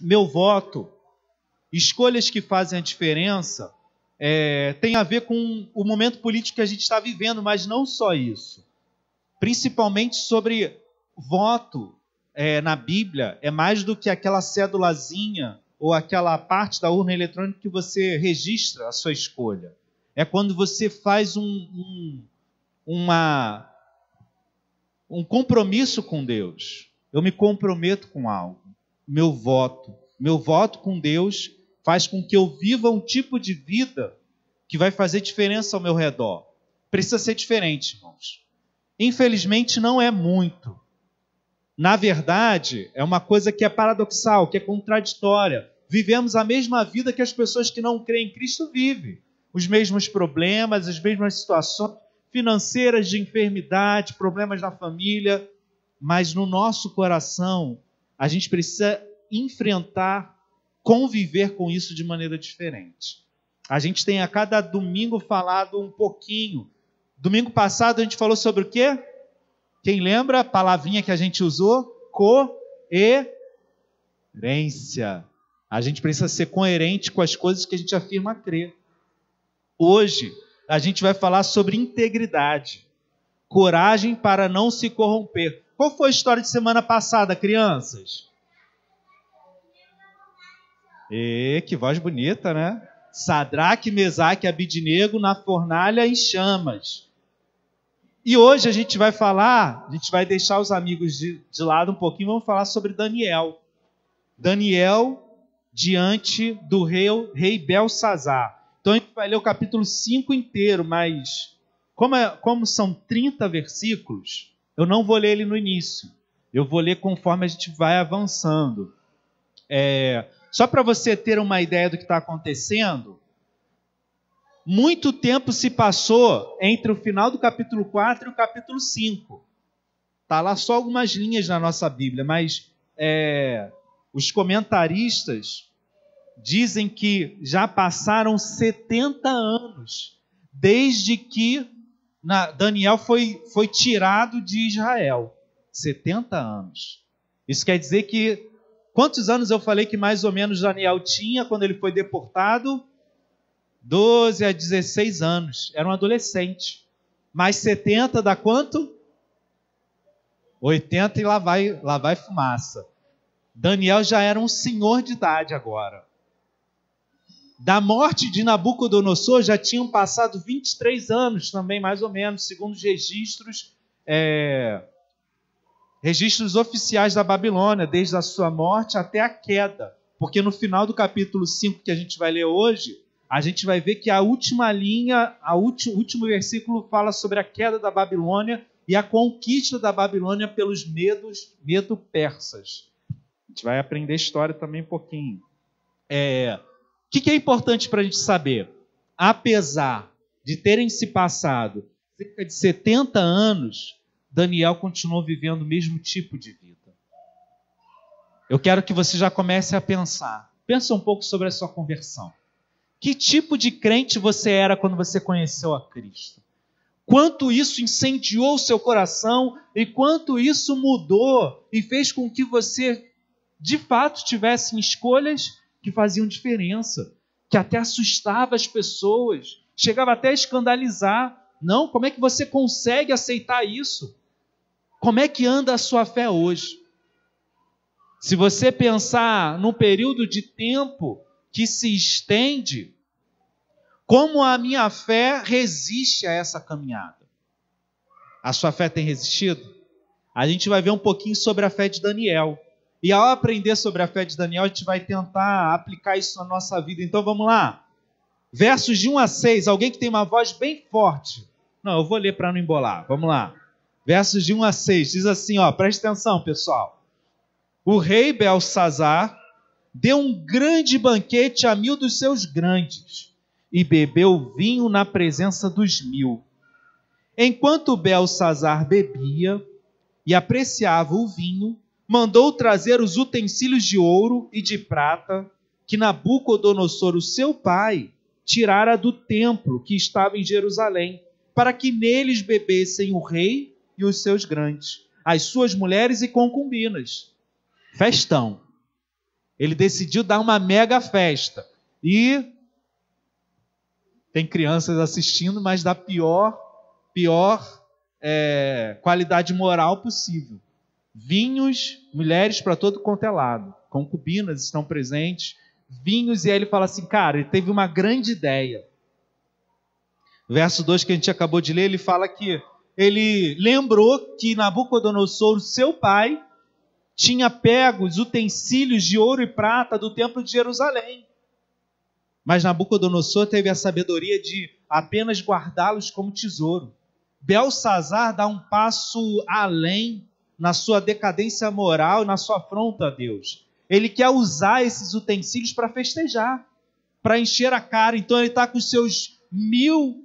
Meu voto, escolhas que fazem a diferença, tem a ver com o momento político que a gente está vivendo, mas não só isso. Principalmente sobre voto na Bíblia, é mais do que aquela cédulazinha ou aquela parte da urna eletrônica que você registra a sua escolha. É quando você faz um compromisso com Deus. Eu me comprometo com algo. Meu voto com Deus faz com que eu viva um tipo de vida que vai fazer diferença ao meu redor. Precisa ser diferente, irmãos. Infelizmente não é muito. Na verdade, é uma coisa que é paradoxal, que é contraditória. Vivemos a mesma vida que as pessoas que não creem em Cristo vivem. Os mesmos problemas, as mesmas situações financeiras, de enfermidade, problemas na família. Mas no nosso coração, a gente precisa enfrentar, conviver com isso de maneira diferente. A gente tem a cada domingo falado um pouquinho. Domingo passado a gente falou sobre o quê? Quem lembra a palavrinha que a gente usou? Coerência. A gente precisa ser coerente com as coisas que a gente afirma crer. Hoje, a gente vai falar sobre integridade. Coragem para não se corromper. Qual foi a história de semana passada, crianças? Que voz bonita, né? Sadraque, Mesaque e Abidnego na fornalha em chamas. E hoje a gente vai deixar os amigos de lado um pouquinho, vamos falar sobre Daniel. Daniel diante do rei Belsazar. Então a gente vai ler o capítulo 5 inteiro, mas como são 30 versículos, eu não vou ler ele no início. Eu vou ler conforme a gente vai avançando. Só para você ter uma ideia do que está acontecendo, muito tempo se passou entre o final do capítulo 4 e o capítulo 5. Está lá só algumas linhas na nossa Bíblia, mas os comentaristas dizem que já passaram 70 anos desde que Daniel foi tirado de Israel. 70 anos. Isso quer dizer que... Quantos anos eu falei que mais ou menos Daniel tinha quando ele foi deportado? 12 a 16 anos. Era um adolescente. Mais 70 dá quanto? 80 e lá vai fumaça. Daniel já era um senhor de idade agora. Da morte de Nabucodonosor já tinham passado 23 anos também, mais ou menos, segundo os registros oficiais da Babilônia, desde a sua morte até a queda. Porque no final do capítulo 5 que a gente vai ler hoje, a gente vai ver que a última linha, o último versículo fala sobre a queda da Babilônia e a conquista da Babilônia pelos medo-persas. A gente vai aprender história também um pouquinho. O que é importante para a gente saber? Apesar de terem se passado cerca de 70 anos, Daniel continuou vivendo o mesmo tipo de vida. Eu quero que você já comece a pensar. Pensa um pouco sobre a sua conversão. Que tipo de crente você era quando você conheceu a Cristo? Quanto isso incendiou o seu coração e quanto isso mudou e fez com que você, de fato, tivesse escolhas que faziam diferença, que até assustava as pessoas, chegava até a escandalizar. Não, como é que você consegue aceitar isso? Como é que anda a sua fé hoje? Se você pensar num período de tempo que se estende, como a minha fé resiste a essa caminhada? A sua fé tem resistido? A gente vai ver um pouquinho sobre a fé de Daniel. E ao aprender sobre a fé de Daniel, a gente vai tentar aplicar isso na nossa vida. Então vamos lá. Versos de 1 a 6, alguém que tem uma voz bem forte. Não, eu vou ler para não embolar. Vamos lá. Versos de 1 a 6, diz assim, presta atenção, pessoal. O rei Belsazar deu um grande banquete a 1000 dos seus grandes e bebeu vinho na presença dos 1000. Enquanto Belsazar bebia e apreciava o vinho, mandou trazer os utensílios de ouro e de prata que Nabucodonosor, o seu pai, tirara do templo que estava em Jerusalém, para que neles bebessem o rei e os seus grandes, as suas mulheres e concubinas. Festão. Ele decidiu dar uma mega festa. E tem crianças assistindo, mas da pior qualidade moral possível. Vinhos, mulheres para todo quanto é lado. Concubinas estão presentes. Vinhos, e aí ele fala assim, cara, ele teve uma grande ideia. Verso 2 que a gente acabou de ler, ele fala que ele lembrou que Nabucodonosor, seu pai, tinha pego os utensílios de ouro e prata do templo de Jerusalém. Mas Nabucodonosor teve a sabedoria de apenas guardá-los como tesouro. Belsazar dá um passo além na sua decadência moral, na sua afronta a Deus. Ele quer usar esses utensílios para festejar, para encher a cara. Então ele está com os seus 1000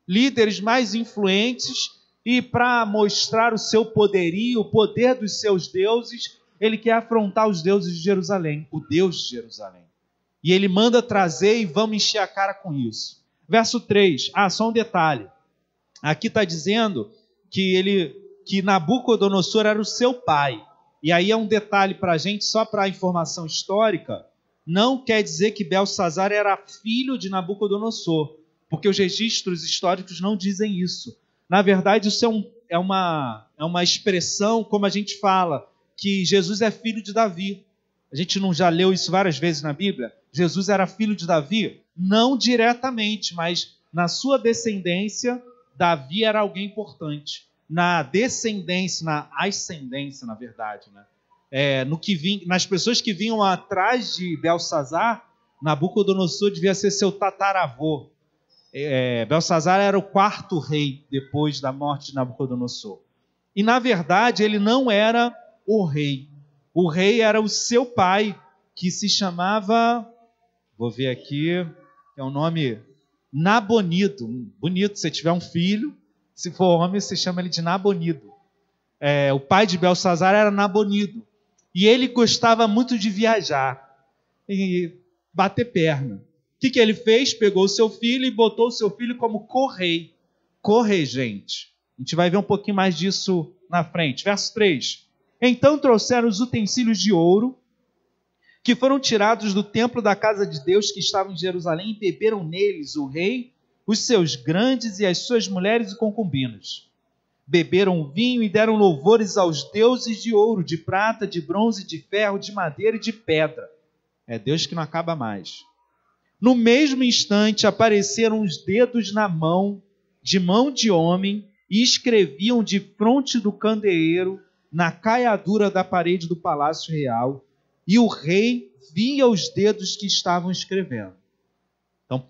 líderes mais influentes e para mostrar o seu poderio, o poder dos seus deuses, ele quer afrontar os deuses de Jerusalém, o Deus de Jerusalém. E ele manda trazer e vamos encher a cara com isso. Verso 3, só um detalhe. Aqui está dizendo que Nabucodonosor era o seu pai. E aí é um detalhe para a gente, só para a informação histórica, não quer dizer que Belsazar era filho de Nabucodonosor, porque os registros históricos não dizem isso. Na verdade, isso é uma expressão, como a gente fala, que Jesus é filho de Davi. A gente não já leu isso várias vezes na Bíblia? Jesus era filho de Davi? Não diretamente, mas na sua descendência, Davi era alguém importante. Na descendência, na ascendência, na verdade, né? Nas pessoas que vinham atrás de Belsazar, Nabucodonosor devia ser seu tataravô. Belsazar era o 4º rei depois da morte de Nabucodonosor. E, na verdade, ele não era o rei. O rei era o seu pai, que se chamava, vou ver aqui, é um nome Nabonido. Bonito, se tiver um filho, se for homem, você chama ele de Nabonido. O pai de Belsazar era Nabonido. E ele gostava muito de viajar e bater perna. O que ele fez? Pegou o seu filho e botou o seu filho como co-rei. Co-regente. A gente vai ver um pouquinho mais disso na frente. Verso 3. Então trouxeram os utensílios de ouro que foram tirados do templo da casa de Deus que estava em Jerusalém e beberam neles o rei, os seus grandes e as suas mulheres e concubinas. Beberam vinho e deram louvores aos deuses de ouro, de prata, de bronze, de ferro, de madeira e de pedra. É Deus que não acaba mais. No mesmo instante apareceram os dedos na mão de homem e escreviam de fronte do candeeiro na caiadura da parede do palácio real, e o rei via os dedos que estavam escrevendo. Então,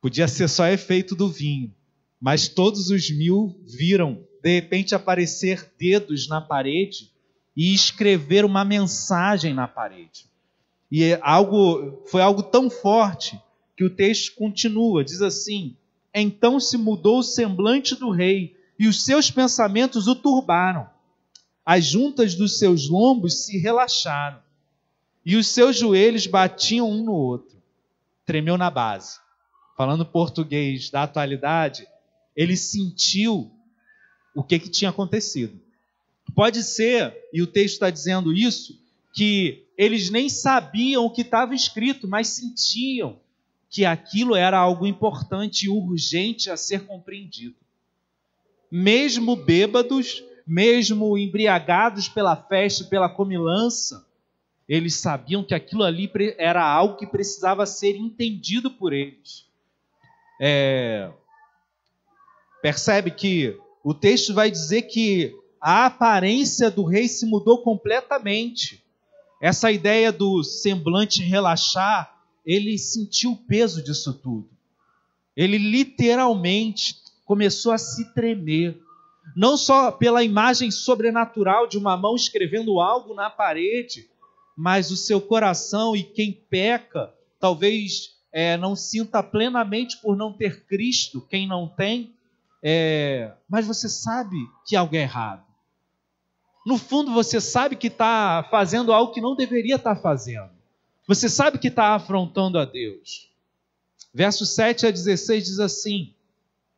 podia ser só efeito do vinho, mas todos os 1000 viram, de repente, aparecer dedos na parede e escrever uma mensagem na parede. E foi algo tão forte que o texto continua, diz assim: então se mudou o semblante do rei e os seus pensamentos o turbaram. As juntas dos seus lombos se relaxaram e os seus joelhos batiam um no outro. Tremeu na base. Falando português da atualidade, ele sentiu o que tinha acontecido. Pode ser, e o texto está dizendo isso, que eles nem sabiam o que estava escrito, mas sentiam que aquilo era algo importante e urgente a ser compreendido. Mesmo bêbados, mesmo embriagados pela festa, pela comilança, eles sabiam que aquilo ali era algo que precisava ser entendido por eles. Percebe que o texto vai dizer que a aparência do rei se mudou completamente. Essa ideia do semblante relaxar, ele sentiu o peso disso tudo. Ele literalmente começou a se tremer. Não só pela imagem sobrenatural de uma mão escrevendo algo na parede, mas o seu coração, e quem peca, talvez não sinta plenamente por não ter Cristo, quem não tem, mas você sabe que algo é errado. No fundo, você sabe que está fazendo algo que não deveria estar fazendo. Você sabe que está afrontando a Deus. Versos 7 a 16 diz assim: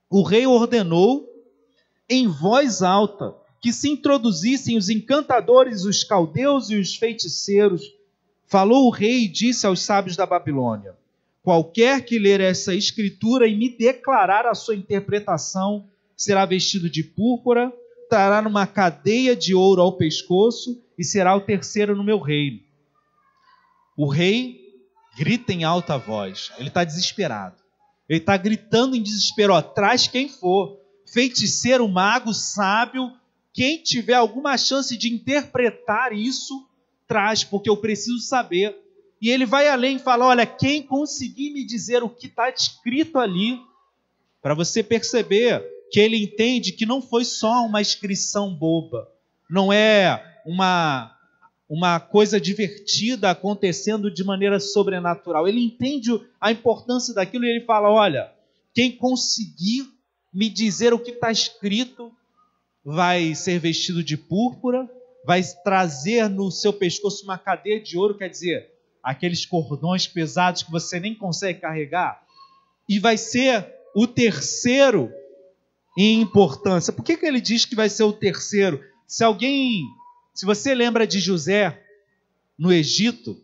o rei ordenou em voz alta que se introduzissem os encantadores, os caldeus e os feiticeiros, Falou o rei e disse aos sábios da Babilônia: qualquer que ler essa escritura e me declarar a sua interpretação será vestido de púrpura, trará numa cadeia de ouro ao pescoço e será o terceiro no meu reino. O rei grita em alta voz. Ele está desesperado. Ele está gritando em desespero. Ó, traz quem for. Feiticeiro, mago, sábio. Quem tiver alguma chance de interpretar isso, traz, porque eu preciso saber. E ele vai além e fala, olha, quem conseguir me dizer o que está escrito ali, para você perceber que ele entende que não foi só uma inscrição boba, não é uma coisa divertida acontecendo de maneira sobrenatural. Ele entende a importância daquilo e ele fala, olha, quem conseguir me dizer o que está escrito vai ser vestido de púrpura, vai trazer no seu pescoço uma cadeia de ouro, quer dizer, aqueles cordões pesados que você nem consegue carregar, e vai ser o terceiro em importância. Por que ele diz que vai ser o terceiro? Se você lembra de José no Egito,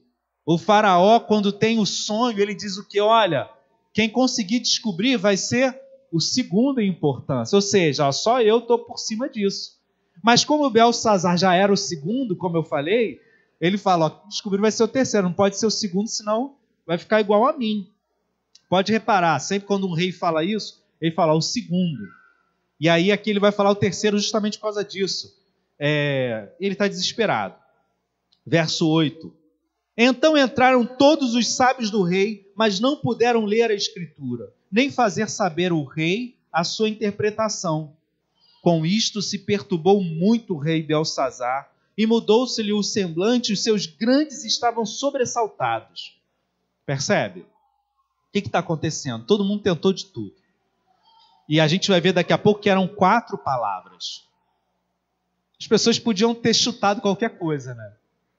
o faraó, quando tem o sonho, ele diz o que? Olha, quem conseguir descobrir vai ser o segundo em importância. Ou seja, só eu estou por cima disso. Mas como Belsazar já era o segundo, como eu falei, ele fala, descobrir vai ser o terceiro, não pode ser o segundo, senão vai ficar igual a mim. Pode reparar, sempre quando um rei fala isso, ele fala o segundo. E aí aqui ele vai falar o terceiro justamente por causa disso. Ele está desesperado. Verso 8. Então entraram todos os sábios do rei, mas não puderam ler a escritura, nem fazer saber o rei a sua interpretação. Com isto se perturbou muito o rei Belsazar, e mudou-se-lhe o semblante, os seus grandes estavam sobressaltados. Percebe? O que está acontecendo? Todo mundo tentou de tudo. E a gente vai ver daqui a pouco que eram 4 palavras. As pessoas podiam ter chutado qualquer coisa, né?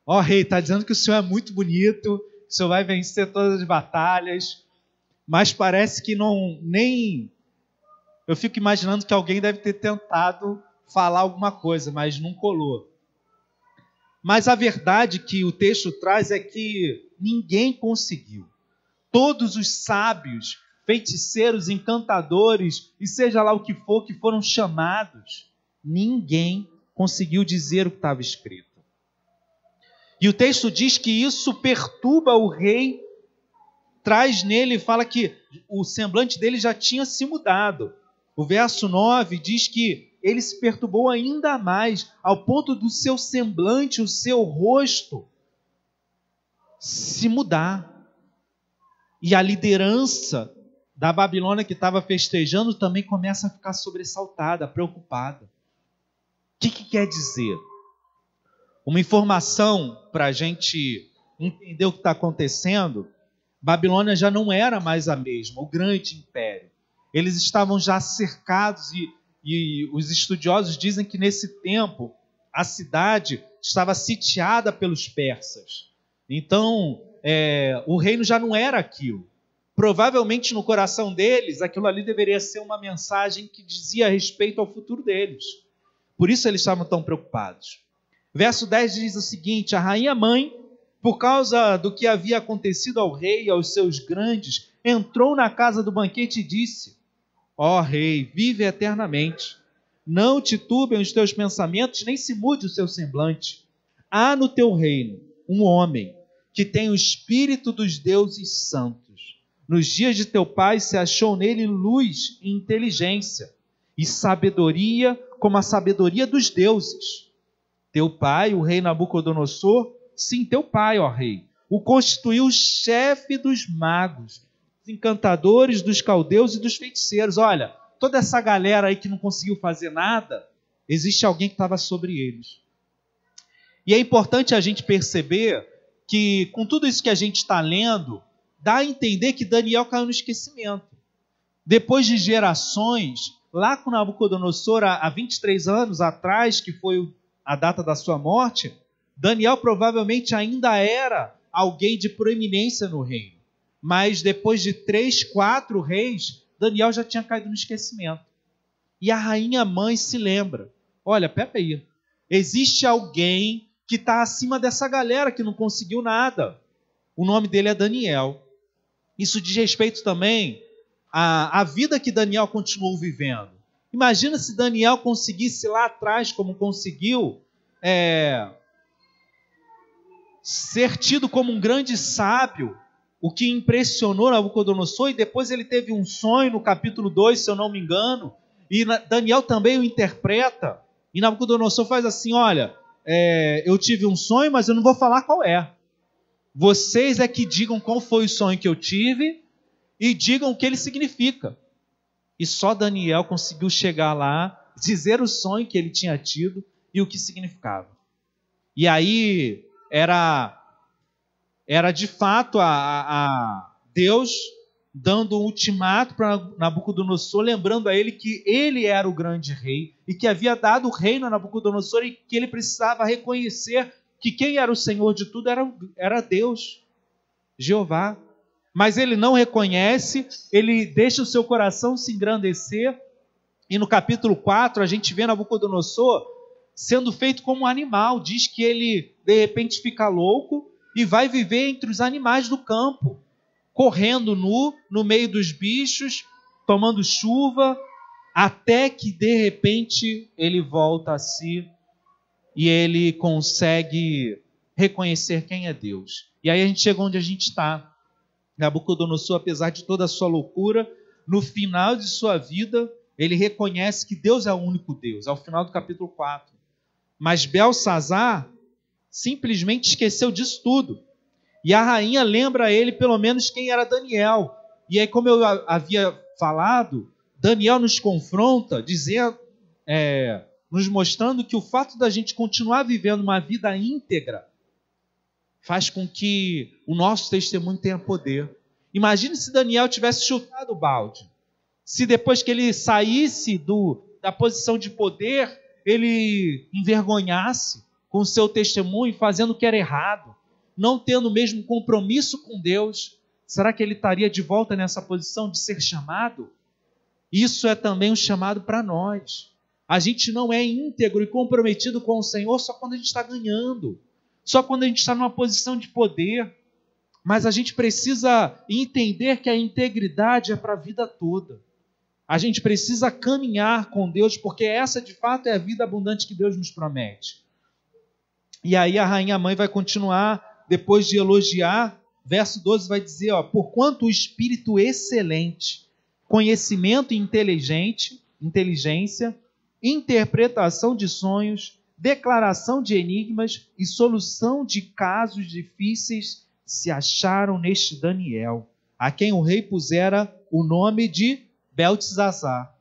Ó, rei, está dizendo que o senhor é muito bonito, que o senhor vai vencer todas as batalhas, mas parece que nem... Eu fico imaginando que alguém deve ter tentado falar alguma coisa, mas não colou. Mas a verdade que o texto traz é que ninguém conseguiu. Todos os sábios, feiticeiros, encantadores, e seja lá o que for, que foram chamados, ninguém conseguiu dizer o que estava escrito. E o texto diz que isso perturba o rei, traz nele, fala que o semblante dele já tinha se mudado. O verso 9 diz que ele se perturbou ainda mais, ao ponto do seu semblante, o seu rosto, se mudar. E a liderança da Babilônia que estava festejando também começa a ficar sobressaltada, preocupada. O que quer dizer? Uma informação para a gente entender o que está acontecendo, Babilônia já não era mais a mesma, o grande império. Eles estavam já cercados e os estudiosos dizem que nesse tempo a cidade estava sitiada pelos persas. Então, o reino já não era aquilo. Provavelmente no coração deles, aquilo ali deveria ser uma mensagem que dizia a respeito ao futuro deles. Por isso eles estavam tão preocupados. Verso 10 diz o seguinte: a rainha mãe, por causa do que havia acontecido ao rei e aos seus grandes, entrou na casa do banquete e disse: ó rei, vive eternamente. Não te turbem os teus pensamentos, nem se mude o seu semblante. Há no teu reino um homem que tem o espírito dos deuses santos. Nos dias de teu pai se achou nele luz e inteligência, e sabedoria como a sabedoria dos deuses. Teu pai, o rei Nabucodonosor, sim, teu pai, ó rei, o constituiu chefe dos magos, dos encantadores, dos caldeus e dos feiticeiros. Olha, toda essa galera aí que não conseguiu fazer nada, existe alguém que estava sobre eles. E é importante a gente perceber que, com tudo isso que a gente está lendo, dá a entender que Daniel caiu no esquecimento. Depois de gerações, lá com Nabucodonosor, há 23 anos atrás, que foi a data da sua morte, Daniel provavelmente ainda era alguém de proeminência no reino. Mas depois de 3, 4 reis, Daniel já tinha caído no esquecimento. E a rainha mãe se lembra: olha, peraí, existe alguém que está acima dessa galera que não conseguiu nada. O nome dele é Daniel. Isso diz respeito também à vida que Daniel continuou vivendo. Imagina se Daniel conseguisse lá atrás, como conseguiu, ser tido como um grande sábio, o que impressionou Nabucodonosor, e depois ele teve um sonho no capítulo 2, se eu não me engano, e Daniel também o interpreta, e Nabucodonosor faz assim, olha, eu tive um sonho, mas eu não vou falar qual é. Vocês é que digam qual foi o sonho que eu tive, e digam o que ele significa. E só Daniel conseguiu chegar lá, dizer o sonho que ele tinha tido e o que significava. E aí era de fato a Deus dando um ultimato para Nabucodonosor, lembrando a ele que ele era o grande rei e que havia dado o reino a Nabucodonosor e que ele precisava reconhecer que quem era o Senhor de tudo era Deus, Jeová. Mas ele não reconhece, ele deixa o seu coração se engrandecer, e no capítulo 4 a gente vê Nabucodonosor sendo feito como um animal. Diz que ele de repente fica louco e vai viver entre os animais do campo, correndo nu, no meio dos bichos, tomando chuva, até que de repente ele volta a si e ele consegue reconhecer quem é Deus. E aí a gente chega onde a gente está. Nabucodonosor, apesar de toda a sua loucura, no final de sua vida, ele reconhece que Deus é o único Deus, ao final do capítulo 4. Mas Belsazar simplesmente esqueceu disso tudo. E a rainha lembra a ele, pelo menos, quem era Daniel. E aí, como eu havia falado, Daniel nos confronta, dizendo, nos mostrando que o fato da gente continuar vivendo uma vida íntegra faz com que o nosso testemunho tenha poder. Imagine se Daniel tivesse chutado o balde. Se depois que ele saísse da posição de poder, ele envergonhasse com o seu testemunho, fazendo o que era errado, não tendo o mesmo compromisso com Deus, será que ele estaria de volta nessa posição de ser chamado? Isso é também um chamado para nós. A gente não é íntegro e comprometido com o Senhor só quando a gente está ganhando, só quando a gente está numa posição de poder, mas a gente precisa entender que a integridade é para a vida toda. A gente precisa caminhar com Deus, porque essa de fato é a vida abundante que Deus nos promete. E aí a rainha mãe vai continuar, depois de elogiar, verso 12 vai dizer, porquanto o espírito excelente, conhecimento e inteligência, interpretação de sonhos, declaração de enigmas e solução de casos difíceis se acharam neste Daniel, a quem o rei pusera o nome de Beltesazar.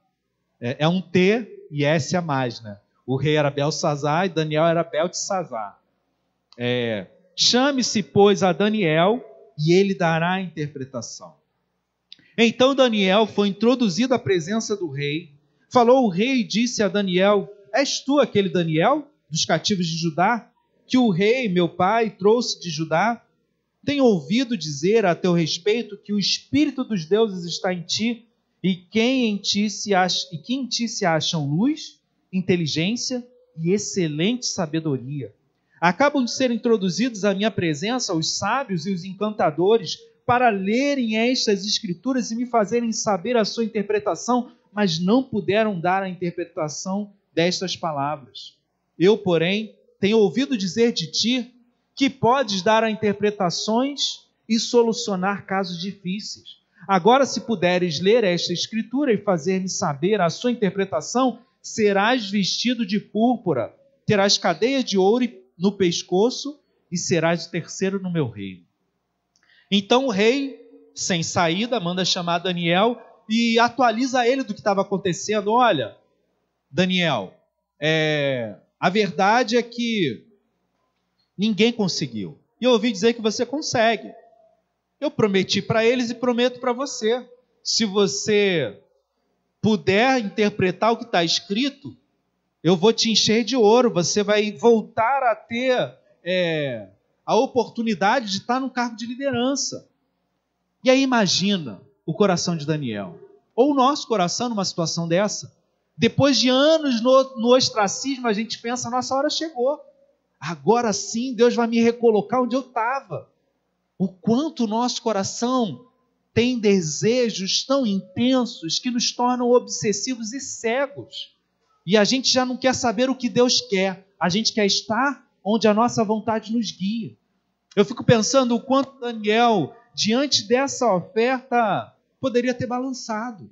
É um T e S a mais, né? O rei era Belsazar e Daniel era Beltesazar. Chame-se, pois, a Daniel e ele dará a interpretação. Então Daniel foi introduzido à presença do rei. Falou o rei e disse a Daniel, és tu aquele Daniel dos cativos de Judá, que o rei, meu pai, trouxe de Judá? Tenho ouvido dizer a teu respeito que o Espírito dos deuses está em ti, e que em ti se acham luz, inteligência e excelente sabedoria. Acabam de ser introduzidos à minha presença os sábios e os encantadores para lerem estas escrituras e me fazerem saber a sua interpretação, mas não puderam dar a interpretação destas palavras. Eu, porém, tenho ouvido dizer de ti que podes dar a interpretações e solucionar casos difíceis. Agora, se puderes ler esta escritura e fazer-me saber a sua interpretação, serás vestido de púrpura, terás cadeia de ouro no pescoço e serás o terceiro no meu reino. Então o rei, sem saída, manda chamar Daniel e atualiza ele do que estava acontecendo. Olha, Daniel, a verdade é que ninguém conseguiu. E eu ouvi dizer que você consegue. Eu prometi para eles e prometo para você. Se você puder interpretar o que está escrito, eu vou te encher de ouro. Você vai voltar a ter a oportunidade de estar no cargo de liderança. E aí imagina o coração de Daniel. Ou o nosso coração numa situação dessa. Depois de anos no ostracismo, a gente pensa, nossa hora chegou. Agora sim Deus vai me recolocar onde eu estava. O quanto o nosso coração tem desejos tão intensos que nos tornam obsessivos e cegos. E a gente já não quer saber o que Deus quer. A gente quer estar onde a nossa vontade nos guia. Eu fico pensando o quanto Daniel, diante dessa oferta, poderia ter balançado.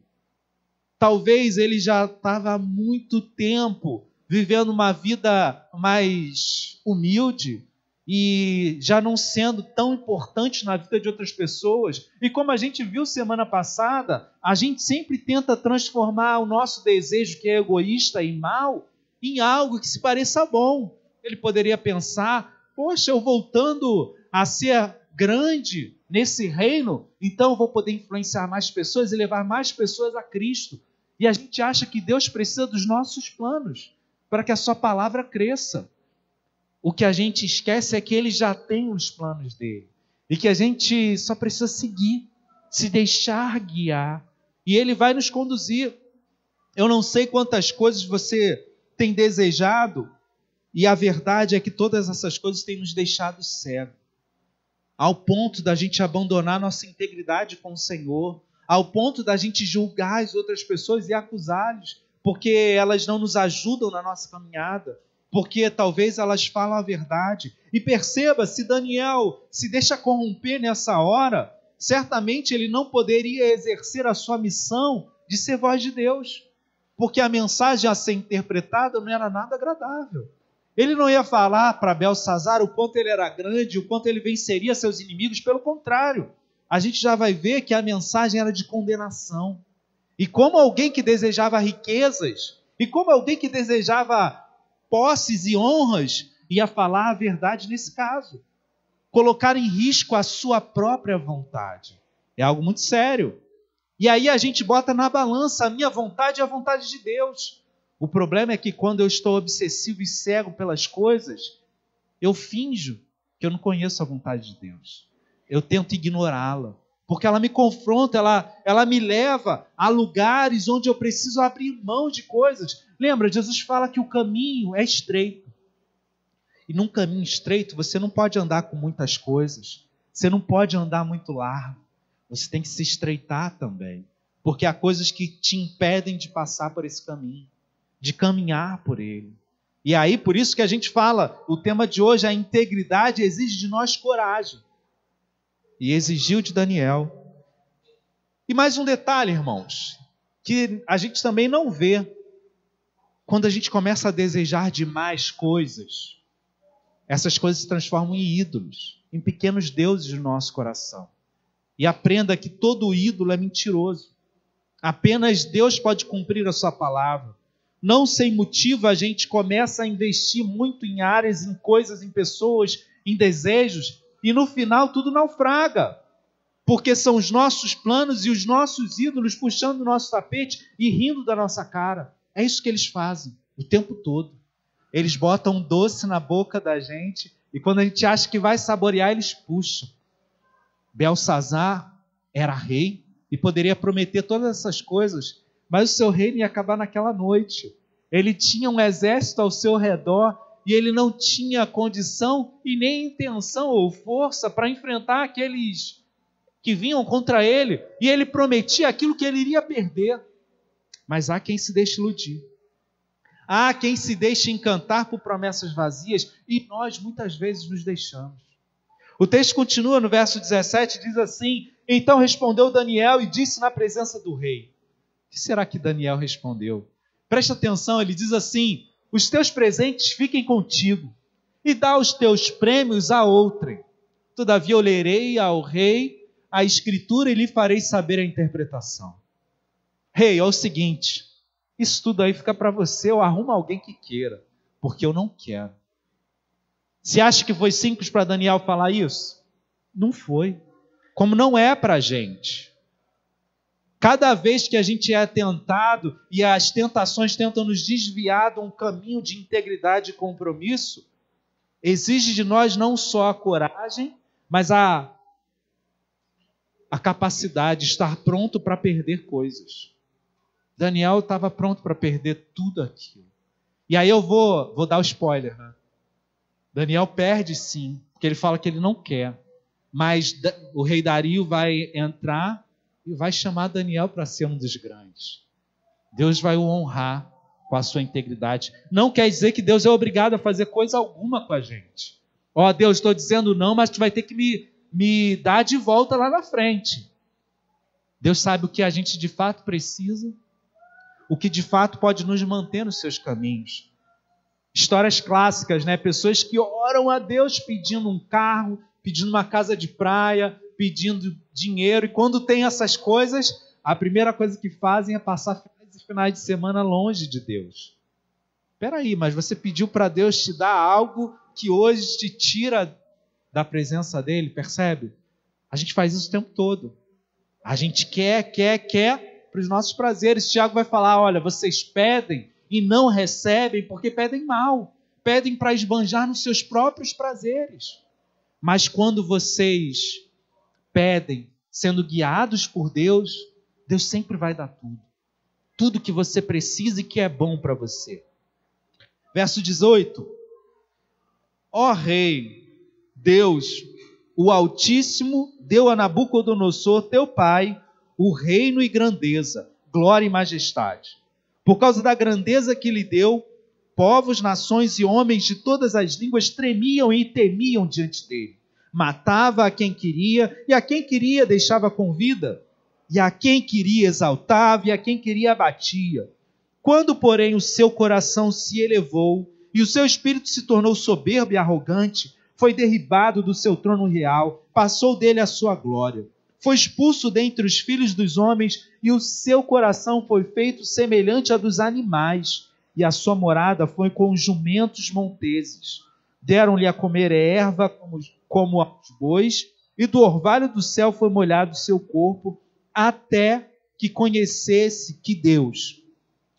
Talvez ele já estava há muito tempo vivendo uma vida mais humilde e já não sendo tão importante na vida de outras pessoas. E como a gente viu semana passada, a gente sempre tenta transformar o nosso desejo, que é egoísta e mau, em algo que se pareça bom. Ele poderia pensar, poxa, eu voltando a ser grande nesse reino, então eu vou poder influenciar mais pessoas e levar mais pessoas a Cristo. E a gente acha que Deus precisa dos nossos planos para que a sua palavra cresça. O que a gente esquece é que Ele já tem os planos dele e que a gente só precisa seguir, se deixar guiar, e Ele vai nos conduzir. Eu não sei quantas coisas você tem desejado, e a verdade é que todas essas coisas têm nos deixado cegos, ao ponto da gente abandonar nossa integridade com o Senhor, ao ponto da gente julgar as outras pessoas e acusá-las, porque elas não nos ajudam na nossa caminhada, porque talvez elas falam a verdade. E perceba, se Daniel se deixa corromper nessa hora, certamente ele não poderia exercer a sua missão de ser voz de Deus, porque a mensagem a ser interpretada não era nada agradável. Ele não ia falar para Belsazar o quanto ele era grande, o quanto ele venceria seus inimigos. Pelo contrário, a gente já vai ver que a mensagem era de condenação. E como alguém que desejava riquezas, e como alguém que desejava posses e honras, ia falar a verdade nesse caso. Colocar em risco a sua própria vontade. É algo muito sério. E aí a gente bota na balança a minha vontade e a vontade de Deus. O problema é que quando eu estou obsessivo e cego pelas coisas, eu finjo que eu não conheço a vontade de Deus. Eu tento ignorá-la, porque ela me confronta, ela me leva a lugares onde eu preciso abrir mão de coisas. Lembra, Jesus fala que o caminho é estreito. E num caminho estreito você não pode andar com muitas coisas. Você não pode andar muito largo. Você tem que se estreitar também, porque há coisas que te impedem de passar por esse caminho, de caminhar por ele. E aí, por isso que a gente fala, o tema de hoje, a integridade exige de nós coragem. E exigiu de Daniel. E mais um detalhe, irmãos, que a gente também não vê. Quando a gente começa a desejar demais coisas, essas coisas se transformam em ídolos, em pequenos deuses do nosso coração. E aprenda que todo ídolo é mentiroso. Apenas Deus pode cumprir a sua palavra. Não sem motivo a gente começa a investir muito em áreas, em coisas, em pessoas, em desejos, e no final tudo naufraga. Porque são os nossos planos e os nossos ídolos puxando o nosso tapete e rindo da nossa cara. É isso que eles fazem o tempo todo. Eles botam um doce na boca da gente e quando a gente acha que vai saborear, eles puxam. Belsazar era rei e poderia prometer todas essas coisas, mas o seu reino ia acabar naquela noite. Ele tinha um exército ao seu redor e ele não tinha condição e nem intenção ou força para enfrentar aqueles que vinham contra ele. E ele prometia aquilo que ele iria perder. Mas há quem se deixe iludir. Há quem se deixe encantar por promessas vazias e nós muitas vezes nos deixamos. O texto continua no verso 17, diz assim: então respondeu Daniel e disse na presença do rei. O que será que Daniel respondeu? Presta atenção, ele diz assim: os teus presentes fiquem contigo e dá os teus prêmios a outrem. Todavia eu lerei ao rei a escritura e lhe farei saber a interpretação. Rei, é o seguinte, isso tudo aí fica para você, ou arruma alguém que queira, porque eu não quero. Você acha que foi simples para Daniel falar isso? Não foi. Como não é para a gente. Cada vez que a gente é tentado e as tentações tentam nos desviar de um caminho de integridade e compromisso, exige de nós não só a coragem, mas a capacidade de estar pronto para perder coisas. Daniel estava pronto para perder tudo aquilo. E aí eu vou dar o spoiler, né? Daniel perde sim, porque ele fala que ele não quer. Mas o rei Dario vai entrar e vai chamar Daniel para ser um dos grandes. Deus vai o honrar com a sua integridade. Não quer dizer que Deus é obrigado a fazer coisa alguma com a gente. Ó, Deus, estou dizendo não, mas tu vai ter que me dar de volta lá na frente. Deus sabe o que a gente de fato precisa, o que de fato pode nos manter nos seus caminhos. Histórias clássicas, né? Pessoas que oram a Deus pedindo um carro, pedindo uma casa de praia, pedindo dinheiro, e quando tem essas coisas, a primeira coisa que fazem é passar finais de semana longe de Deus. Espera aí, mas você pediu para Deus te dar algo que hoje te tira da presença dele, percebe? A gente faz isso o tempo todo. A gente quer para os nossos prazeres. Tiago vai falar, olha, vocês pedem e não recebem porque pedem mal. Pedem para esbanjar nos seus próprios prazeres. Mas quando vocês pedem, sendo guiados por Deus, Deus sempre vai dar tudo. Tudo que você precisa e que é bom para você. Verso 18. Ó Rei, Deus, o Altíssimo, deu a Nabucodonosor, teu pai, o reino e grandeza, glória e majestade. Por causa da grandeza que lhe deu, povos, nações e homens de todas as línguas tremiam e temiam diante dele. Matava a quem queria e a quem queria deixava com vida. E a quem queria exaltava, e a quem queria abatia. Quando, porém, o seu coração se elevou, e o seu espírito se tornou soberbo e arrogante, foi derribado do seu trono real, passou dele a sua glória. Foi expulso dentre os filhos dos homens, e o seu coração foi feito semelhante a dos animais, e a sua morada foi com os jumentos monteses. Deram-lhe a comer erva como aos bois, e do orvalho do céu foi molhado o seu corpo, até que conhecesse que Deus,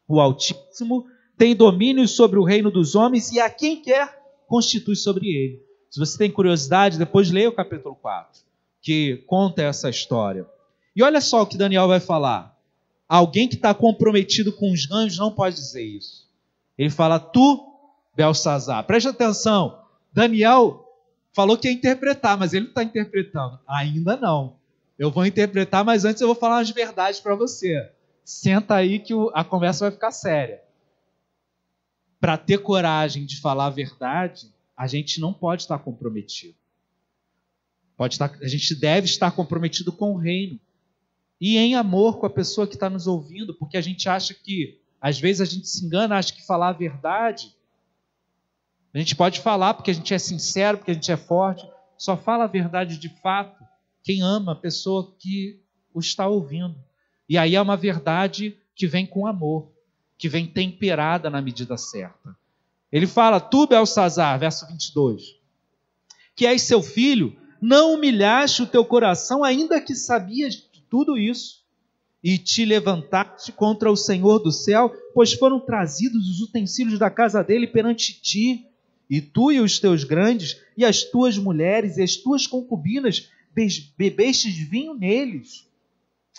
o Altíssimo, tem domínio sobre o reino dos homens e a quem quer constitui sobre ele. Se você tem curiosidade, depois leia o capítulo 4, que conta essa história. E olha só o que Daniel vai falar. Alguém que está comprometido com os ganhos não pode dizer isso. Ele fala, tu, Belsazar. Preste atenção, Daniel falou que ia interpretar, mas ele não está interpretando. Ainda não. Eu vou interpretar, mas antes eu vou falar umas verdades para você. Senta aí que a conversa vai ficar séria. Para ter coragem de falar a verdade, a gente não pode estar comprometido. A gente deve estar comprometido com o reino. E em amor com a pessoa que está nos ouvindo, porque a gente acha que, às vezes a gente se engana, acha que falar a verdade, a gente pode falar porque a gente é sincero, porque a gente é forte, só fala a verdade de fato quem ama a pessoa que o está ouvindo. E aí é uma verdade que vem com amor, que vem temperada na medida certa. Ele fala, tu, Belsazar, verso 22, que és seu filho, não humilhaste o teu coração, ainda que sabias de tudo isso, e te levantaste contra o Senhor do céu, pois foram trazidos os utensílios da casa dele perante ti, e tu e os teus grandes, e as tuas mulheres, e as tuas concubinas, bebestes vinho neles.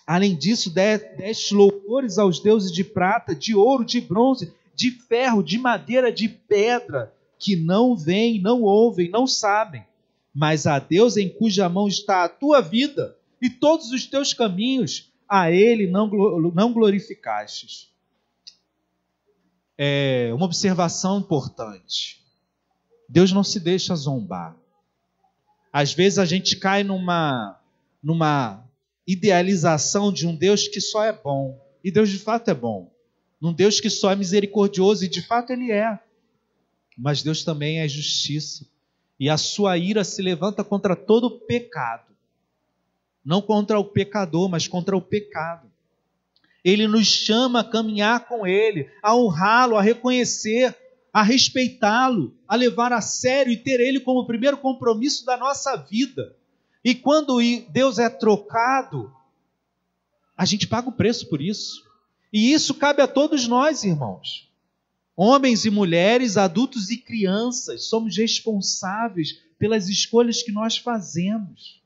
Além disso, deste louvores aos deuses de prata, de ouro, de bronze, de ferro, de madeira, de pedra, que não veem, não ouvem, não sabem. Mas a Deus em cuja mão está a tua vida e todos os teus caminhos, a Ele não glorificastes. É uma observação importante. Deus não se deixa zombar. Às vezes a gente cai numa idealização de um Deus que só é bom. E Deus de fato é bom. Num Deus que só é misericordioso, e de fato Ele é. Mas Deus também é justiça. E a sua ira se levanta contra todo pecado. Não contra o pecador, mas contra o pecado. Ele nos chama a caminhar com Ele, a honrá-lo, a reconhecer, a respeitá-lo, a levar a sério e ter Ele como o primeiro compromisso da nossa vida. E quando Deus é trocado, a gente paga o preço por isso. E isso cabe a todos nós, irmãos. Homens e mulheres, adultos e crianças, somos responsáveis pelas escolhas que nós fazemos.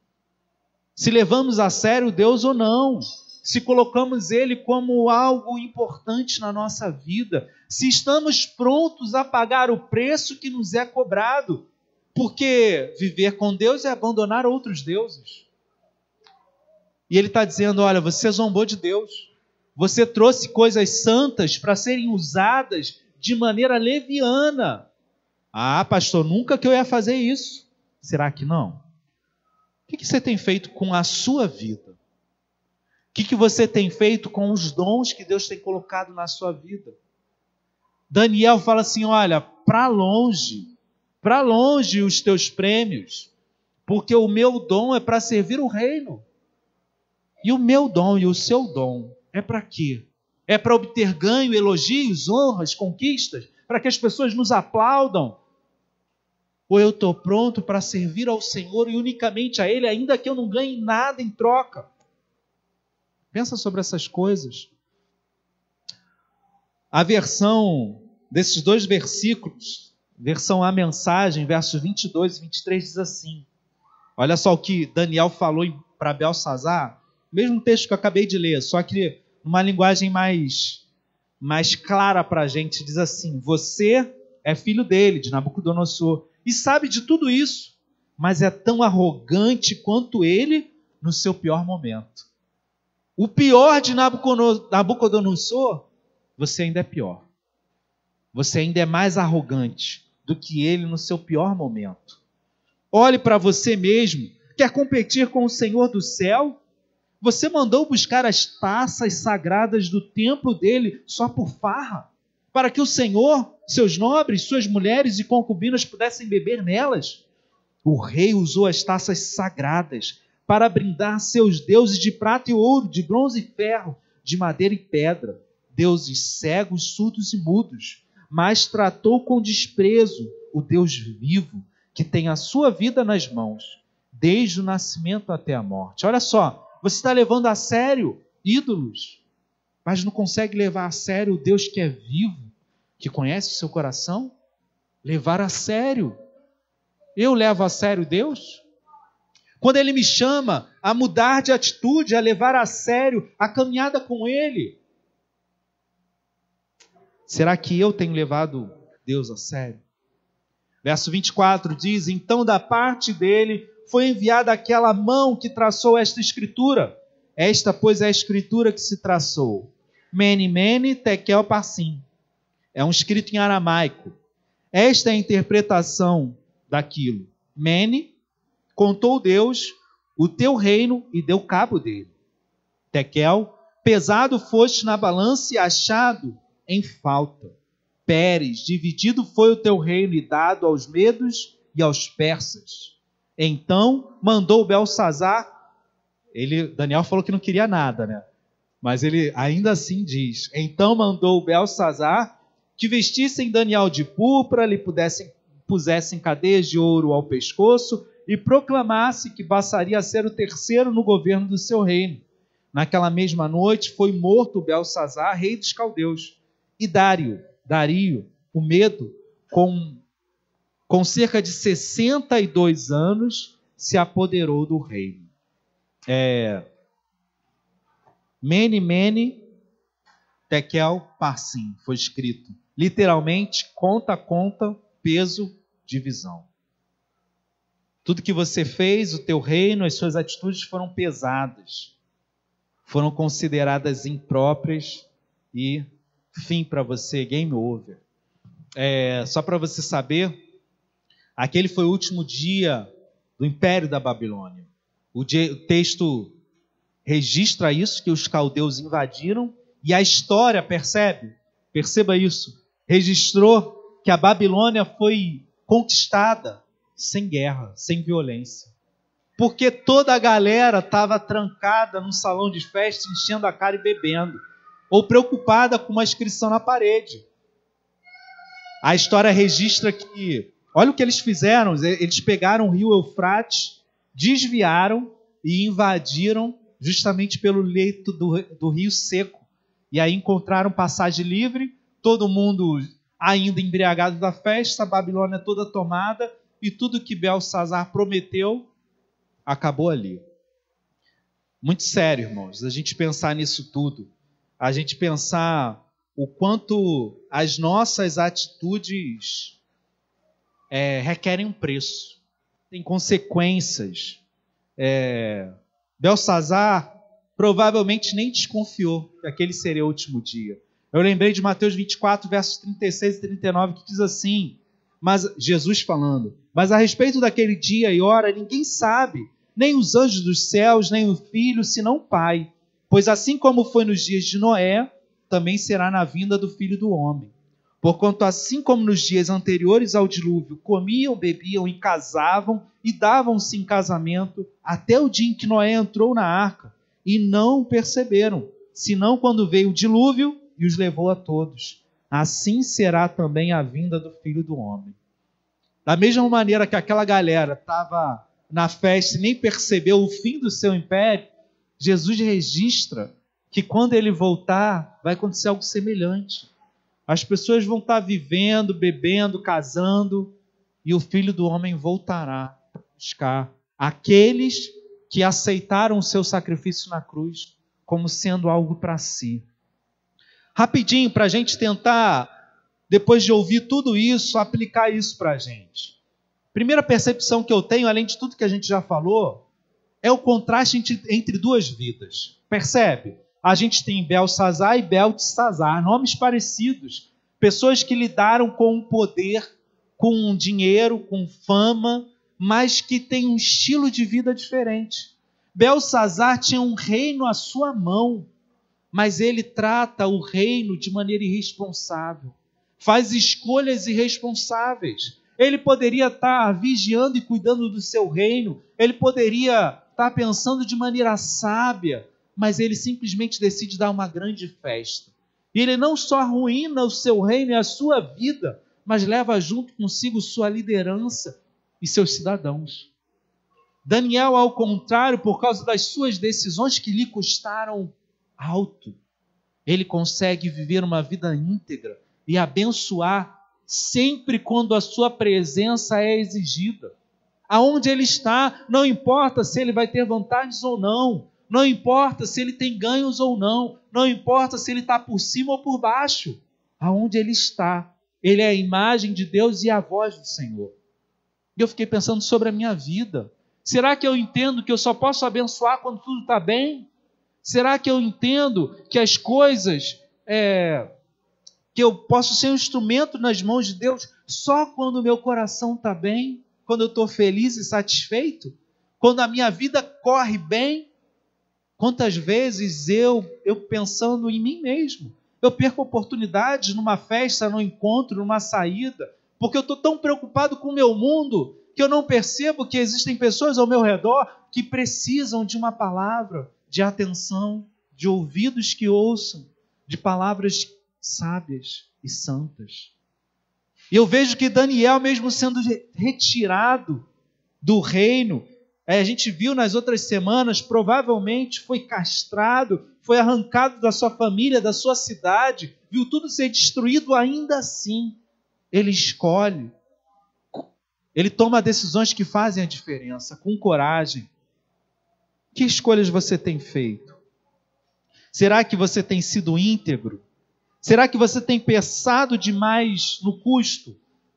Se levamos a sério Deus ou não, se colocamos Ele como algo importante na nossa vida, se estamos prontos a pagar o preço que nos é cobrado. Porque viver com Deus é abandonar outros deuses. E ele está dizendo, olha, você zombou de Deus. Você trouxe coisas santas para serem usadas de maneira leviana. Ah, pastor, nunca que eu ia fazer isso. Será que não? O que você tem feito com a sua vida? O que você tem feito com os dons que Deus tem colocado na sua vida? Daniel fala assim, olha, para longe os teus prêmios, porque o meu dom é para servir o reino. E o meu dom e o seu dom é para quê? É para obter ganho, elogios, honras, conquistas, para que as pessoas nos aplaudam? Ou eu estou pronto para servir ao Senhor e unicamente a Ele, ainda que eu não ganhe nada em troca? Pensa sobre essas coisas. A versão desses dois versículos, versão A Mensagem, versos 22 e 23, diz assim. Olha só o que Daniel falou para Belsazar, mesmo texto que eu acabei de ler, só que numa linguagem mais clara para a gente, diz assim, você é filho dele, de Nabucodonosor, e sabe de tudo isso, mas é tão arrogante quanto ele no seu pior momento. O pior de Nabucodonosor, você ainda é pior. Você ainda é mais arrogante do que ele no seu pior momento. Olhe para você mesmo. Quer competir com o Senhor do céu? Você mandou buscar as taças sagradas do templo dele só por farra? Para que o Senhor, seus nobres, suas mulheres e concubinas pudessem beber nelas? O rei usou as taças sagradas para brindar seus deuses de prata e ouro, de bronze e ferro, de madeira e pedra, deuses cegos, surdos e mudos, mas tratou com desprezo o Deus vivo, que tem a sua vida nas mãos, desde o nascimento até a morte. Olha só, você está levando a sério ídolos, mas não consegue levar a sério o Deus que é vivo, que conhece o seu coração? Levar a sério. Eu levo a sério Deus? Quando Ele me chama a mudar de atitude, a levar a sério a caminhada com Ele, será que eu tenho levado Deus a sério? Verso 24 diz, então da parte dele foi enviada aquela mão que traçou esta escritura. Esta, pois, é a escritura que se traçou. Mene, mene, tekel, parsim. É um escrito em aramaico. Esta é a interpretação daquilo. Mene, contou Deus o teu reino e deu cabo dele. Tekel, pesado foste na balança e achado em falta. Pérez, dividido foi o teu reino e dado aos medos e aos persas. Então mandou Belsazar, Daniel falou que não queria nada, né? Mas ele ainda assim diz, então mandou Belsazar que vestissem Daniel de púrpura, lhe pusessem cadeias de ouro ao pescoço e proclamasse que passaria a ser o terceiro no governo do seu reino. Naquela mesma noite foi morto Belsazar, rei dos caldeus, e Dario, o Medo, com cerca de 62 anos, se apoderou do reino. Mene, mene, tekel, parsim, foi escrito. Literalmente, conta, peso, divisão. Tudo que você fez, o teu reino, as suas atitudes foram pesadas. Foram consideradas impróprias e fim para você, game over. Só para você saber, aquele foi o último dia do Império da Babilônia. O texto registra isso, que os caldeus invadiram, e a história, perceba isso, registrou que a Babilônia foi conquistada sem guerra, sem violência. Porque toda a galera estava trancada num salão de festa, enchendo a cara e bebendo, ou preocupada com uma inscrição na parede. A história registra que, olha o que eles fizeram, eles pegaram o rio Eufrates, desviaram e invadiram justamente pelo leito do rio seco. E aí encontraram passagem livre, todo mundo ainda embriagado da festa, a Babilônia toda tomada, e tudo que Belsazar prometeu acabou ali. Muito sério, irmãos, a gente pensar nisso tudo. A gente pensar o quanto as nossas atitudes requerem um preço, tem consequências. Belsazar provavelmente nem desconfiou que aquele seria o último dia. Eu lembrei de Mateus 24, versos 36 e 39, que diz assim, mas Jesus falando, mas a respeito daquele dia e hora, ninguém sabe, nem os anjos dos céus, nem o Filho, senão o Pai. Pois assim como foi nos dias de Noé, também será na vinda do Filho do Homem. Porquanto assim como nos dias anteriores ao dilúvio, comiam, bebiam e casavam e davam-se em casamento, até o dia em que Noé entrou na arca, e não o perceberam, senão quando veio o dilúvio e os levou a todos. Assim será também a vinda do Filho do Homem. Da mesma maneira que aquela galera estava na festa e nem percebeu o fim do seu império, Jesus registra que quando ele voltar, vai acontecer algo semelhante. As pessoas vão estar vivendo, bebendo, casando, e o Filho do Homem voltará para buscar aqueles que aceitaram o seu sacrifício na cruz como sendo algo para si. Rapidinho, para a gente tentar, depois de ouvir tudo isso, aplicar isso para a gente. Primeira percepção que eu tenho, além de tudo que a gente já falou, é o contraste entre duas vidas. Percebe? A gente tem Belsazar e Beltesazar, nomes parecidos, pessoas que lidaram com o poder, com dinheiro, com fama, mas que têm um estilo de vida diferente. Belsazar tinha um reino à sua mão, mas ele trata o reino de maneira irresponsável, faz escolhas irresponsáveis. Ele poderia estar vigiando e cuidando do seu reino, ele poderia estar pensando de maneira sábia, mas ele simplesmente decide dar uma grande festa. E ele não só arruína o seu reino e a sua vida, mas leva junto consigo sua liderança e seus cidadãos. Daniel, ao contrário, por causa das suas decisões que lhe custaram alto, ele consegue viver uma vida íntegra e abençoar sempre quando a sua presença é exigida. Aonde ele está, não importa se ele vai ter vantagens ou não, não importa se ele tem ganhos ou não, não importa se ele está por cima ou por baixo. Aonde ele está, ele é a imagem de Deus e a voz do Senhor. E eu fiquei pensando sobre a minha vida. Será que eu entendo que eu só posso abençoar quando tudo está bem? Será que eu entendo que as coisas, que eu posso ser um instrumento nas mãos de Deus só quando o meu coração está bem? Quando eu estou feliz e satisfeito? Quando a minha vida corre bem? Quantas vezes eu pensando em mim mesmo, eu perco oportunidades numa festa, num encontro, numa saída, porque eu estou tão preocupado com o meu mundo que eu não percebo que existem pessoas ao meu redor que precisam de uma palavra, de atenção, de ouvidos que ouçam, de palavras sábias e santas. E eu vejo que Daniel, mesmo sendo retirado do reino, a gente viu nas outras semanas, provavelmente foi castrado, foi arrancado da sua família, da sua cidade, viu tudo ser destruído, ainda assim, ele escolhe. Ele toma decisões que fazem a diferença, com coragem. Que escolhas você tem feito? Será que você tem sido íntegro? Será que você tem pensado demais no custo?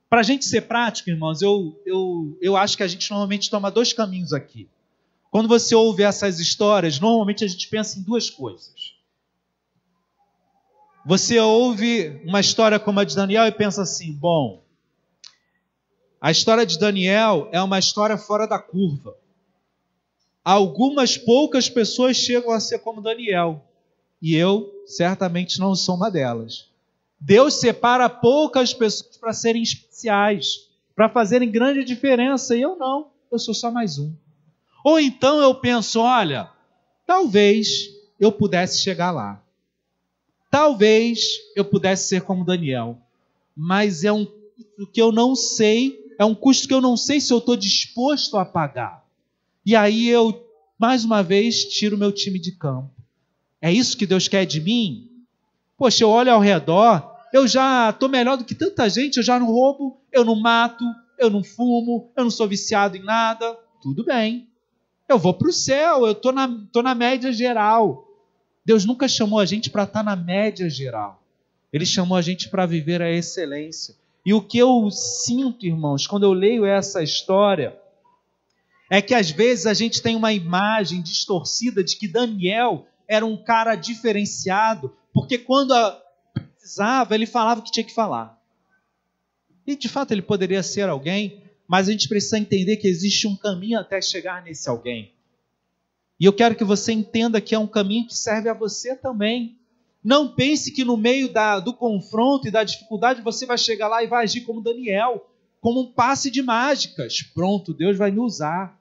Para a gente ser prático, irmãos, eu acho que a gente normalmente toma dois caminhos aqui. Quando você ouve essas histórias, normalmente a gente pensa em duas coisas. Você ouve uma história como a de Daniel e pensa assim, bom, a história de Daniel é uma história fora da curva. Algumas poucas pessoas chegam a ser como Daniel, e eu certamente não sou uma delas. Deus separa poucas pessoas para serem especiais, para fazerem grande diferença, e eu não, eu sou só mais um. Ou então eu penso, olha, talvez eu pudesse chegar lá. Talvez eu pudesse ser como Daniel, mas é um custo que eu não sei, é um custo que eu não sei se eu estou disposto a pagar. E aí eu, mais uma vez, tiro meu time de campo. É isso que Deus quer de mim? Poxa, eu olho ao redor, eu já estou melhor do que tanta gente, eu já não roubo, eu não mato, eu não fumo, eu não sou viciado em nada. Tudo bem. Eu vou para o céu, eu estou na média geral. Deus nunca chamou a gente para estar na média geral. Ele chamou a gente para viver a excelência. E o que eu sinto, irmãos, quando eu leio essa história, é que às vezes a gente tem uma imagem distorcida de que Daniel era um cara diferenciado, porque quando precisava, ele falava o que tinha que falar. E de fato ele poderia ser alguém, mas a gente precisa entender que existe um caminho até chegar nesse alguém. E eu quero que você entenda que é um caminho que serve a você também. Não pense que no meio do confronto e da dificuldade você vai chegar lá e vai agir como Daniel, como um passe de mágicas. Pronto, Deus vai me usar.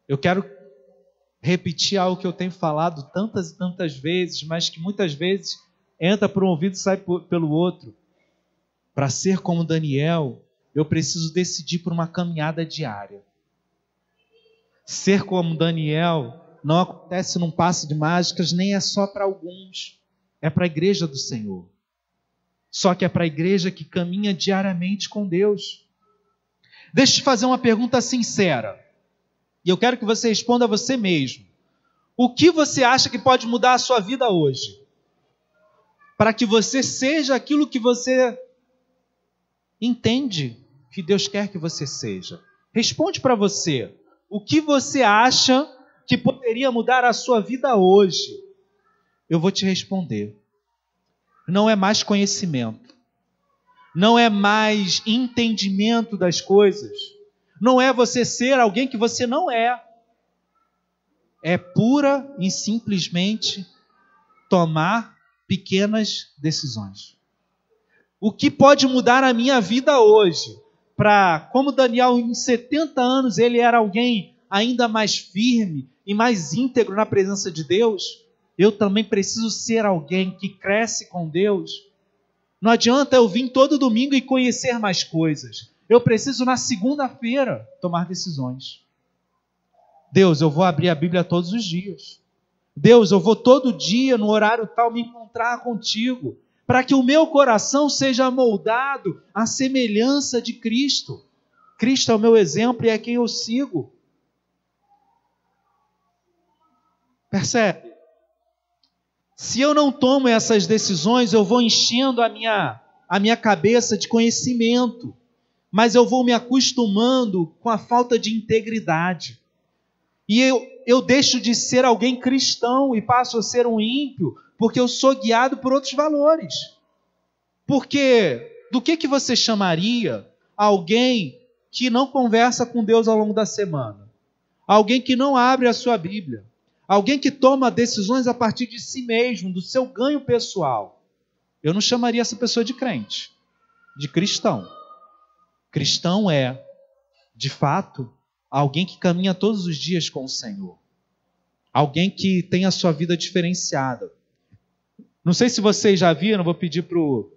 Eu quero repetir algo que eu tenho falado tantas e tantas vezes, mas que muitas vezes entra por um ouvido e sai pelo outro. Para ser como Daniel, eu preciso decidir por uma caminhada diária. Ser como Daniel não acontece num passe de mágicas, nem é só para alguns. É para a igreja do Senhor. Só que é para a igreja que caminha diariamente com Deus. Deixa eu te fazer uma pergunta sincera. E eu quero que você responda a você mesmo. O que você acha que pode mudar a sua vida hoje? Para que você seja aquilo que você entende que Deus quer que você seja. Responde para você. O que você acha que poderia mudar a sua vida hoje? Eu vou te responder. Não é mais conhecimento. Não é mais entendimento das coisas. Não é você ser alguém que você não é. É pura e simplesmente tomar pequenas decisões. O que pode mudar a minha vida hoje? Como Daniel, em 70 anos, ele era alguém ainda mais firme e mais íntegro na presença de Deus, eu também preciso ser alguém que cresce com Deus. Não adianta eu vir todo domingo e conhecer mais coisas. Eu preciso, na segunda-feira, tomar decisões. Deus, eu vou abrir a Bíblia todos os dias. Deus, eu vou todo dia, no horário tal, me encontrar contigo, para que o meu coração seja moldado à semelhança de Cristo. Cristo é o meu exemplo e é quem eu sigo. Percebe? Se eu não tomo essas decisões, eu vou enchendo a minha cabeça de conhecimento, mas eu vou me acostumando com a falta de integridade. E eu deixo de ser alguém cristão e passo a ser um ímpio, porque eu sou guiado por outros valores. Porque do que você chamaria alguém que não conversa com Deus ao longo da semana? Alguém que não abre a sua Bíblia? Alguém que toma decisões a partir de si mesmo, do seu ganho pessoal? Eu não chamaria essa pessoa de crente, de cristão. Cristão é, de fato, alguém que caminha todos os dias com o Senhor. Alguém que tem a sua vida diferenciada. Não sei se vocês já viram, vou pedir para o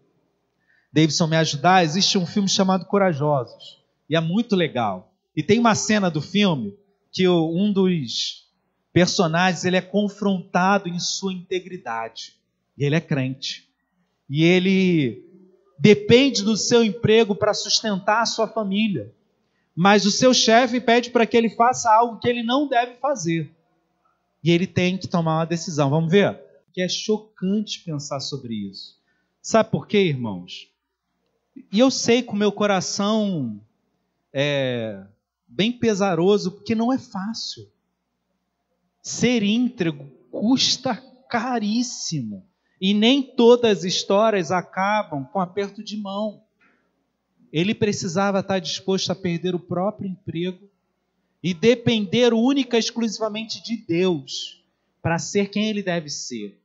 Davidson me ajudar. Existe um filme chamado Corajosos. E é muito legal. E tem uma cena do filme que um dos personagens ele é confrontado em sua integridade. E ele é crente. E ele depende do seu emprego para sustentar a sua família. Mas o seu chefe pede para que ele faça algo que ele não deve fazer. E ele tem que tomar uma decisão. Vamos ver? Que é chocante pensar sobre isso. Sabe por quê, irmãos? E eu sei que o meu coração é bem pesaroso, porque não é fácil. Ser íntegro custa caríssimo. E nem todas as histórias acabam com aperto de mão. Ele precisava estar disposto a perder o próprio emprego e depender única e exclusivamente de Deus para ser quem ele deve ser.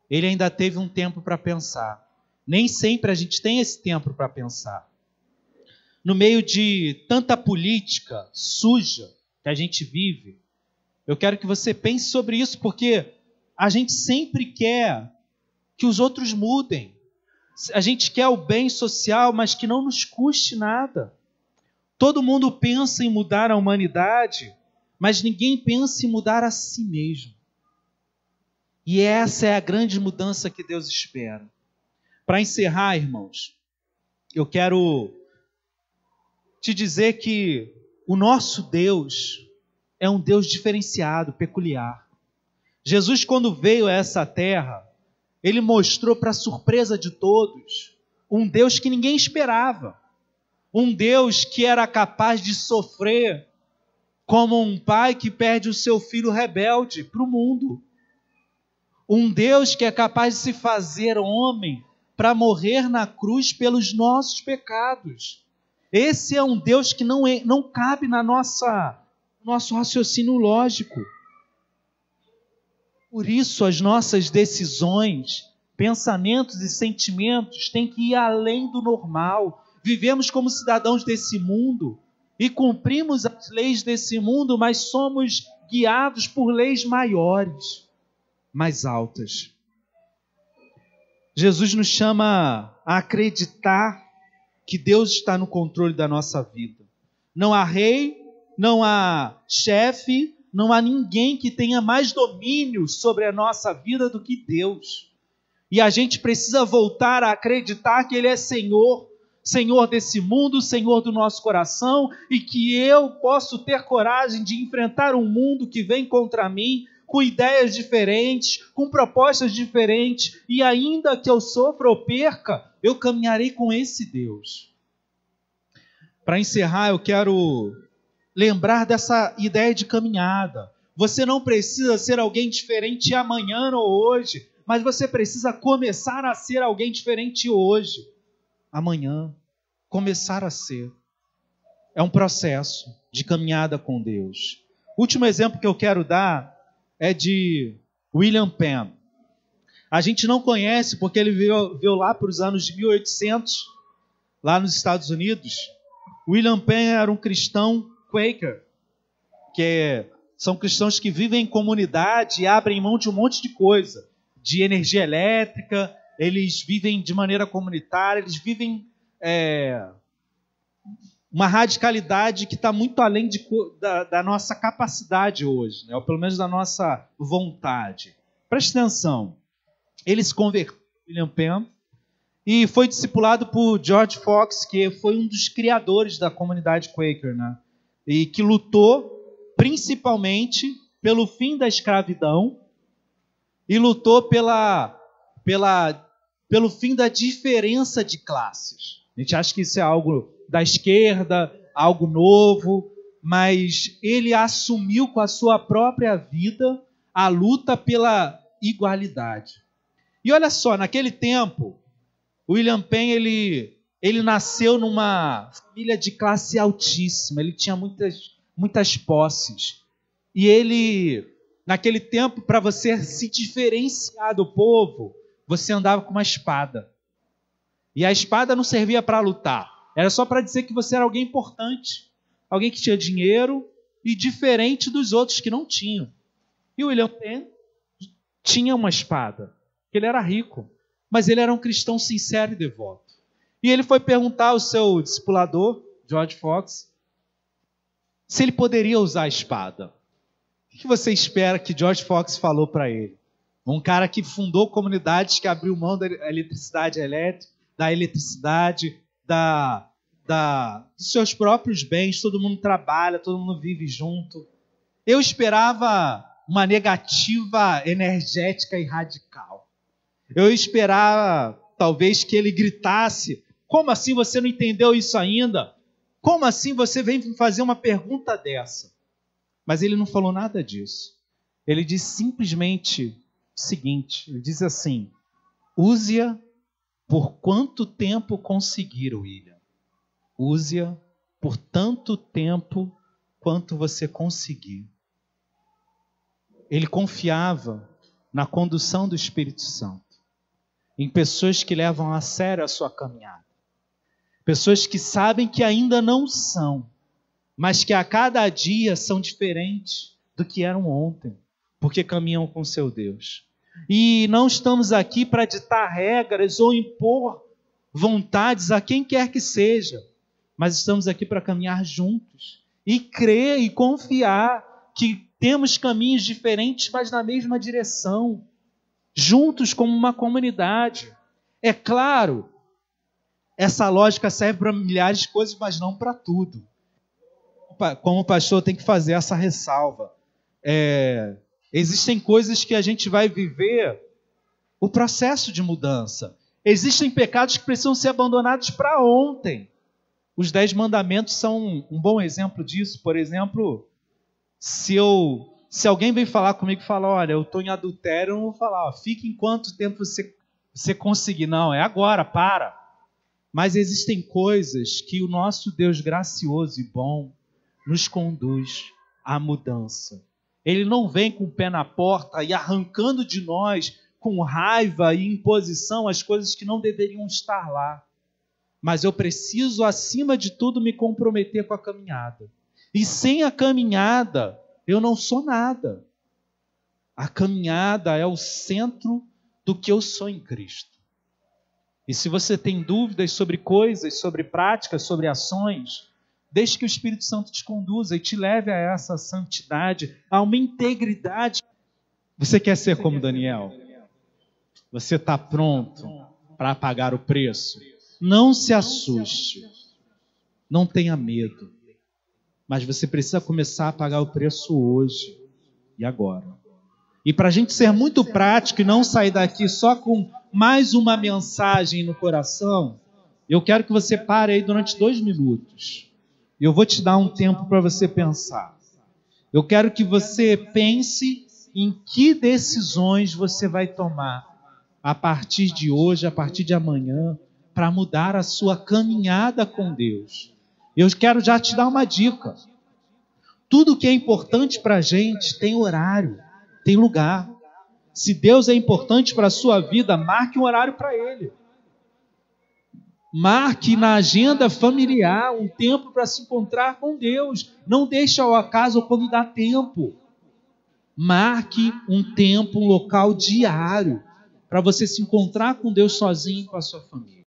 Ele ainda teve um tempo para pensar. Nem sempre a gente tem esse tempo para pensar. No meio de tanta política suja que a gente vive, eu quero que você pense sobre isso, porque a gente sempre quer que os outros mudem. A gente quer o bem social, mas que não nos custe nada. Todo mundo pensa em mudar a humanidade, mas ninguém pensa em mudar a si mesmo. E essa é a grande mudança que Deus espera. Para encerrar, irmãos, eu quero te dizer que o nosso Deus é um Deus diferenciado, peculiar. Jesus, quando veio a essa terra, ele mostrou, para surpresa de todos, um Deus que ninguém esperava, um Deus que era capaz de sofrer como um pai que perde o seu filho rebelde para o mundo, um Deus que é capaz de se fazer homem para morrer na cruz pelos nossos pecados. Esse é um Deus que não cabe na nosso raciocínio lógico. Por isso, as nossas decisões, pensamentos e sentimentos têm que ir além do normal. Vivemos como cidadãos desse mundo e cumprimos as leis desse mundo, mas somos guiados por leis maiores, mais altas. Jesus nos chama a acreditar que Deus está no controle da nossa vida. Não há rei, não há chefe, não há ninguém que tenha mais domínio sobre a nossa vida do que Deus. E a gente precisa voltar a acreditar que Ele é Senhor, Senhor desse mundo, Senhor do nosso coração, e que eu posso ter coragem de enfrentar um mundo que vem contra mim, com ideias diferentes, com propostas diferentes, e ainda que eu sofra ou perca, eu caminharei com esse Deus. Para encerrar, eu quero lembrar dessa ideia de caminhada. Você não precisa ser alguém diferente amanhã ou hoje, mas você precisa começar a ser alguém diferente hoje, amanhã. Começar a ser. É um processo de caminhada com Deus. O último exemplo que eu quero dar é de William Penn. A gente não conhece porque ele veio lá para os anos de 1800, lá nos Estados Unidos. William Penn era um cristão Quaker, que são cristãos que vivem em comunidade e abrem mão de um monte de coisa, de energia elétrica, eles vivem de maneira comunitária, eles vivem uma radicalidade que está muito além da nossa capacidade hoje, né? Ou pelo menos da nossa vontade. Preste atenção, ele se converteu, William Penn, e foi discipulado por George Fox, que foi um dos criadores da comunidade Quaker, né? E que lutou principalmente pelo fim da escravidão e lutou pelo fim da diferença de classes. A gente acha que isso é algo da esquerda, algo novo, mas ele assumiu com a sua própria vida a luta pela igualdade. E olha só, naquele tempo, William Penn, ele nasceu numa família de classe altíssima, ele tinha muitas posses. E ele, naquele tempo, para você se diferenciar do povo, você andava com uma espada. E a espada não servia para lutar, era só para dizer que você era alguém importante, alguém que tinha dinheiro e diferente dos outros que não tinham. E o William Penn tinha uma espada, porque ele era rico, mas ele era um cristão sincero e devoto. E ele foi perguntar ao seu discipulador, George Fox, se ele poderia usar a espada. O que você espera que George Fox falou para ele? Um cara que fundou comunidades, que abriu mão da eletricidade elétrica, da eletricidade, dos seus próprios bens, todo mundo trabalha, todo mundo vive junto. Eu esperava uma negativa energética e radical. Eu esperava, talvez, que ele gritasse: como assim você não entendeu isso ainda? Como assim você vem fazer uma pergunta dessa? Mas ele não falou nada disso. Ele disse simplesmente o seguinte, ele diz assim: use-a por quanto tempo conseguir, William. Use-a por tanto tempo quanto você conseguir. Ele confiava na condução do Espírito Santo, em pessoas que levam a sério a sua caminhada. Pessoas que sabem que ainda não são, mas que a cada dia são diferentes do que eram ontem, porque caminham com seu Deus. E não estamos aqui para ditar regras ou impor vontades a quem quer que seja, mas estamos aqui para caminhar juntos e crer e confiar que temos caminhos diferentes, mas na mesma direção, juntos como uma comunidade. É claro, essa lógica serve para milhares de coisas, mas não para tudo. Como pastor, tem que fazer essa ressalva. Existem coisas que a gente vai viver o processo de mudança. Existem pecados que precisam ser abandonados para ontem. Os 10 mandamentos são um bom exemplo disso. Por exemplo, se alguém vem falar comigo e fala, olha, eu estou em adultério, eu não vou falar, fique enquanto tempo você conseguir. Não, é agora, para. Mas existem coisas que o nosso Deus gracioso e bom nos conduz à mudança. Ele não vem com o pé na porta e arrancando de nós com raiva e imposição as coisas que não deveriam estar lá. Mas eu preciso, acima de tudo, me comprometer com a caminhada. E sem a caminhada, eu não sou nada. A caminhada é o centro do que eu sou em Cristo. E se você tem dúvidas sobre coisas, sobre práticas, sobre ações, deixe que o Espírito Santo te conduza e te leve a essa santidade, a uma integridade. Você quer ser como Daniel? Você está pronto para pagar o preço? Não se assuste. Não tenha medo. Mas você precisa começar a pagar o preço hoje e agora. E para a gente ser muito prático e não sair daqui só com mais uma mensagem no coração, eu quero que você pare aí durante 2 minutos. Eu vou te dar um tempo para você pensar. Eu quero que você pense em que decisões você vai tomar a partir de hoje, a partir de amanhã, para mudar a sua caminhada com Deus. Eu quero já te dar uma dica. Tudo que é importante para a gente tem horário, tem lugar. Se Deus é importante para a sua vida, marque um horário para Ele. Marque na agenda familiar um tempo para se encontrar com Deus. Não deixe ao acaso quando dá tempo. Marque um tempo, um local diário, para você se encontrar com Deus sozinho e com a sua família.